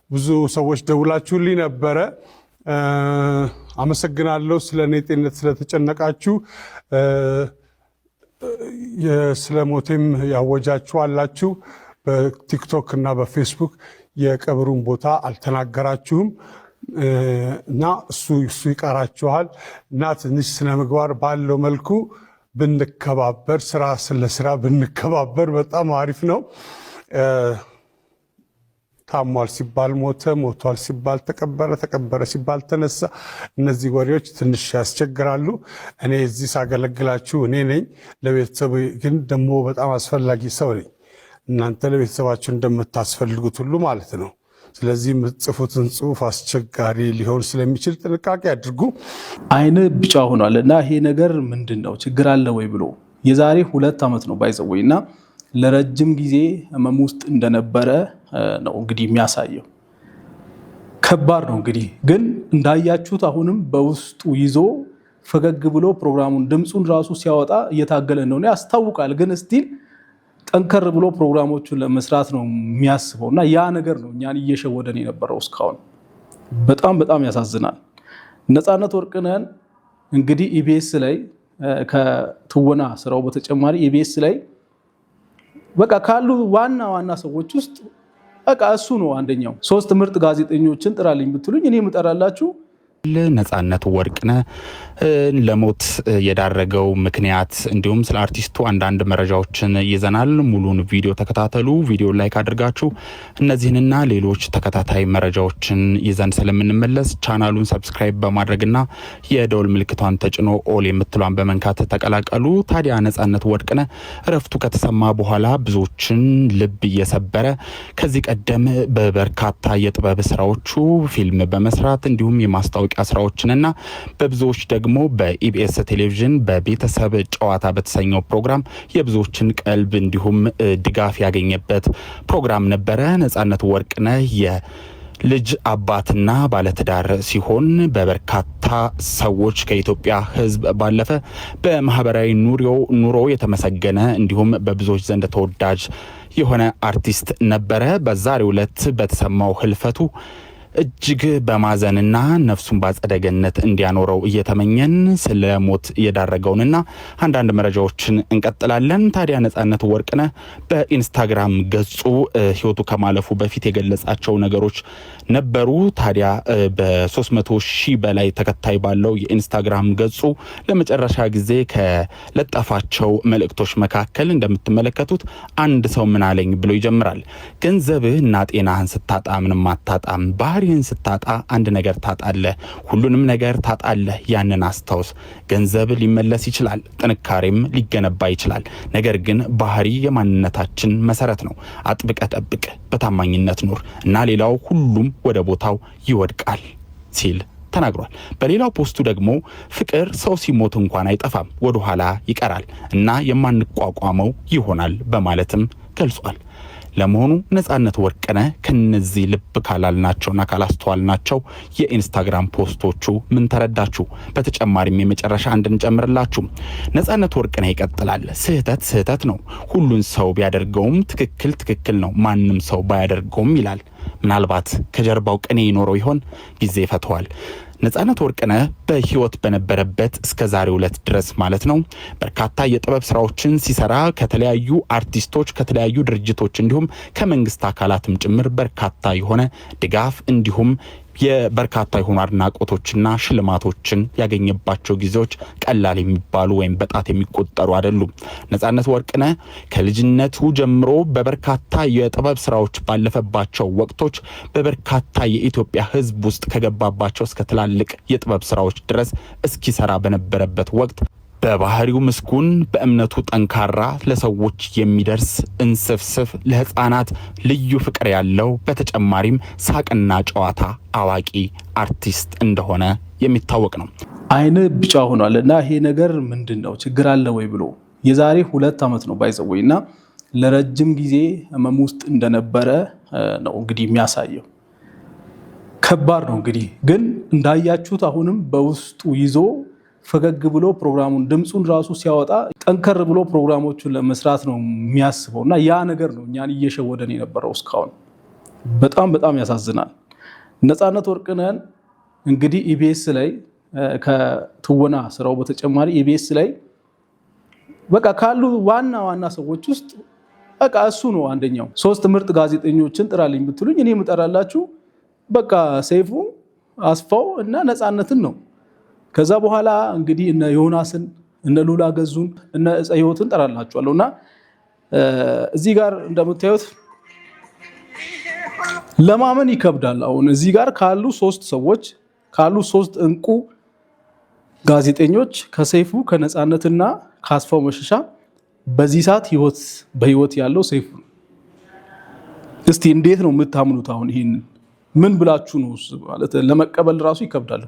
ብዙ ሰዎች ደውላችሁልኝ ነበረ። አመሰግናለሁ ስለኔ ጤንነት ስለተጨነቃችሁ። ስለሞቴም ያወጃችሁ አላችሁ። በቲክቶክ እና በፌስቡክ የቀብሩን ቦታ አልተናገራችሁም እና እሱ ይቀራችኋል እና ትንሽ ስነ ምግባር ባለው መልኩ ብንከባበር፣ ስራ ስለስራ ብንከባበር በጣም አሪፍ ነው። ታሟል ሲባል ሞተ፣ ሞቷል ሲባል ተቀበረ፣ ተቀበረ ሲባል ተነሳ። እነዚህ ወሬዎች ትንሽ ያስቸግራሉ። እኔ እዚህ ሳገለግላችሁ እኔ ነኝ፣ ለቤተሰቡ ግን ደግሞ በጣም አስፈላጊ ሰው ነኝ። እናንተ ለቤተሰባችሁ እንደምታስፈልጉት ሁሉ ማለት ነው። ስለዚህ የምትጽፉትን ጽሁፍ አስቸጋሪ ሊሆን ስለሚችል ጥንቃቄ አድርጉ። አይን ቢጫ ሆኗል እና ይሄ ነገር ምንድን ነው ችግር አለ ወይ ብሎ የዛሬ 2 ዓመት ነው ባይዘወይ እና ለረጅም ጊዜ ህመም ውስጥ እንደነበረ ነው እንግዲህ የሚያሳየው። ከባድ ነው እንግዲህ ግን እንዳያችሁት አሁንም በውስጡ ይዞ ፈገግ ብሎ ፕሮግራሙን ድምፁን ራሱ ሲያወጣ እየታገለ ነው ያስታውቃል። ግን ስቲል ጠንከር ብሎ ፕሮግራሞቹን ለመስራት ነው የሚያስበው እና ያ ነገር ነው እኛን እየሸወደን የነበረው እስካሁን። በጣም በጣም ያሳዝናል። ነፃነት ወርቅነህን እንግዲህ ኢቢኤስ ላይ ከትወና ስራው በተጨማሪ ኢቢኤስ ላይ በቃ ካሉ ዋና ሰዎች ውስጥ በቃ እሱ ነው አንደኛው። 3 ምርጥ ጋዜጠኞችን ጥራልኝ ብትሉኝ እኔ ምጠራላችሁ። ነፃነት ወርቅነህ ለሞት የዳረገው ምክንያት እንዲሁም ስለ አርቲስቱ አንዳንድ መረጃዎችን ይዘናል። ሙሉን ቪዲዮ ተከታተሉ። ቪዲዮ ላይክ አድርጋችሁ እነዚህንና ሌሎች ተከታታይ መረጃዎችን ይዘን ስለምንመለስ ቻናሉን ሰብስክራይብ በማድረግና የደወል ምልክቷን ተጭኖ ኦል የምትሏን በመንካት ተቀላቀሉ። ታዲያ ነፃነት ወርቅነህ እረፍቱ ከተሰማ በኋላ ብዙዎችን ልብ እየሰበረ ከዚህ ቀደም በበርካታ የጥበብ ስራዎቹ ፊልም በመስራት እንዲሁም የማስታወቂያ ስራዎችንና በብዙዎች ደግሞ በኢቢኤስ ቴሌቪዥን በቤተሰብ ጨዋታ በተሰኘው ፕሮግራም የብዙዎችን ቀልብ እንዲሁም ድጋፍ ያገኘበት ፕሮግራም ነበረ። ነፃነት ወርቅነህ የልጅ አባትና ባለትዳር ሲሆን በበርካታ ሰዎች ከኢትዮጵያ ሕዝብ ባለፈ በማህበራዊ ኑሮ የተመሰገነ እንዲሁም በብዙዎች ዘንድ ተወዳጅ የሆነ አርቲስት ነበረ። በዛሬው ዕለት በተሰማው ህልፈቱ እጅግ በማዘንና ነፍሱን ባጸደ ገነት እንዲያኖረው እየተመኘን ስለ ሞት የዳረገውንና አንዳንድ መረጃዎችን እንቀጥላለን። ታዲያ ነፃነት ወርቅነህ በኢንስታግራም ገጹ ህይወቱ ከማለፉ በፊት የገለጻቸው ነገሮች ነበሩ። ታዲያ በ300,000 በላይ ተከታይ ባለው የኢንስታግራም ገጹ ለመጨረሻ ጊዜ ከለጠፋቸው መልእክቶች መካከል እንደምትመለከቱት አንድ ሰው ምን አለኝ ብሎ ይጀምራል። ገንዘብህ እና ጤናህን ስታጣ ምንም አታጣም። ባህሪህን ስታጣ አንድ ነገር ታጣለህ። ሁሉንም ነገር ታጣለህ። ያንን አስታውስ። ገንዘብ ሊመለስ ይችላል፣ ጥንካሬም ሊገነባ ይችላል። ነገር ግን ባህሪ የማንነታችን መሰረት ነው። አጥብቀህ ጠብቅ፣ በታማኝነት ኑር እና ሌላው ሁሉም ወደ ቦታው ይወድቃል ሲል ተናግሯል። በሌላው ፖስቱ ደግሞ ፍቅር ሰው ሲሞት እንኳን አይጠፋም፣ ወደ ኋላ ይቀራል እና የማንቋቋመው ይሆናል በማለትም ገልጿል። ለመሆኑ ነፃነት ወርቅነህ ከነዚህ ልብ ካላልናቸውና ካላስተዋልናቸው የኢንስታግራም ፖስቶቹ ምን ተረዳችሁ? በተጨማሪም የመጨረሻ አንድ እንጨምርላችሁ። ነፃነት ወርቅነህ ይቀጥላል። ስህተት ነው። ሁሉን ሰው ቢያደርገውም ትክክል ነው። ማንም ሰው ባያደርገውም ይላል። ምናልባት ከጀርባው ቅኔ ይኖረው ይሆን? ጊዜ ይፈተዋል። ነፃነት ወርቅነህ በህይወት በነበረበት እስከ ዛሬው ዕለት ድረስ ማለት ነው በርካታ የጥበብ ስራዎችን ሲሰራ ከተለያዩ አርቲስቶች፣ ከተለያዩ ድርጅቶች እንዲሁም ከመንግስት አካላትም ጭምር በርካታ የሆነ ድጋፍ እንዲሁም የበርካታ የሆኑ አድናቆቶችና ሽልማቶችን ያገኘባቸው ጊዜዎች ቀላል የሚባሉ ወይም በጣት የሚቆጠሩ አይደሉም። ነፃነት ወርቅነህ ከልጅነቱ ጀምሮ በበርካታ የጥበብ ስራዎች ባለፈባቸው ወቅቶች በበርካታ የኢትዮጵያ ህዝብ ውስጥ ከገባባቸው እስከ ትላልቅ የጥበብ ስራዎች ድረስ እስኪሰራ በነበረበት ወቅት በባህሪው ምስጉን፣ በእምነቱ ጠንካራ፣ ለሰዎች የሚደርስ እንስፍስፍ፣ ለህፃናት ልዩ ፍቅር ያለው በተጨማሪም ሳቅና ጨዋታ አዋቂ አርቲስት እንደሆነ የሚታወቅ ነው። አይን ቢጫ ሆኗል እና ይሄ ነገር ምንድን ነው ችግር አለ ወይ ብሎ የዛሬ 2 ዓመት ነው ባይዘወይና ለረጅም ጊዜ ህመም ውስጥ እንደነበረ ነው እንግዲህ የሚያሳየው። ከባድ ነው እንግዲህ ግን እንዳያችሁት አሁንም በውስጡ ይዞ ፈገግ ብሎ ፕሮግራሙን ድምፁን ራሱ ሲያወጣ ጠንከር ብሎ ፕሮግራሞቹን ለመስራት ነው የሚያስበው እና ያ ነገር ነው እኛን እየሸወደን የነበረው እስካሁን። በጣም በጣም ያሳዝናል። ነፃነት ወርቅነህን እንግዲህ ኢቢኤስ ላይ ከትወና ስራው በተጨማሪ ኢቢኤስ ላይ በቃ ካሉ ዋና ዋና ሰዎች ውስጥ በቃ እሱ ነው አንደኛው። 3 ምርጥ ጋዜጠኞችን ጥራልኝ ብትሉኝ እኔ የምጠራላችሁ በቃ ሰይፉ፣ አስፋው እና ነፃነትን ነው። ከዛ በኋላ እንግዲህ እነ ዮናስን፣ እነ ሉላ ገዙን፣ እነ እፀ ህይወትን ጠራላችኋለሁ እና እዚህ ጋር እንደምታዩት ለማመን ይከብዳል። አሁን እዚህ ጋር ካሉ 3 ሰዎች ካሉ 3 እንቁ ጋዜጠኞች ከሰይፉ ከነፃነትና ከአስፋው መሸሻ በዚህ ሰዓት በህይወት ያለው ሰይፉ ነው። እስቲ እንዴት ነው የምታምኑት? አሁን ይሄን ምን ብላችሁ ነው ማለት ለመቀበል ራሱ ይከብዳል።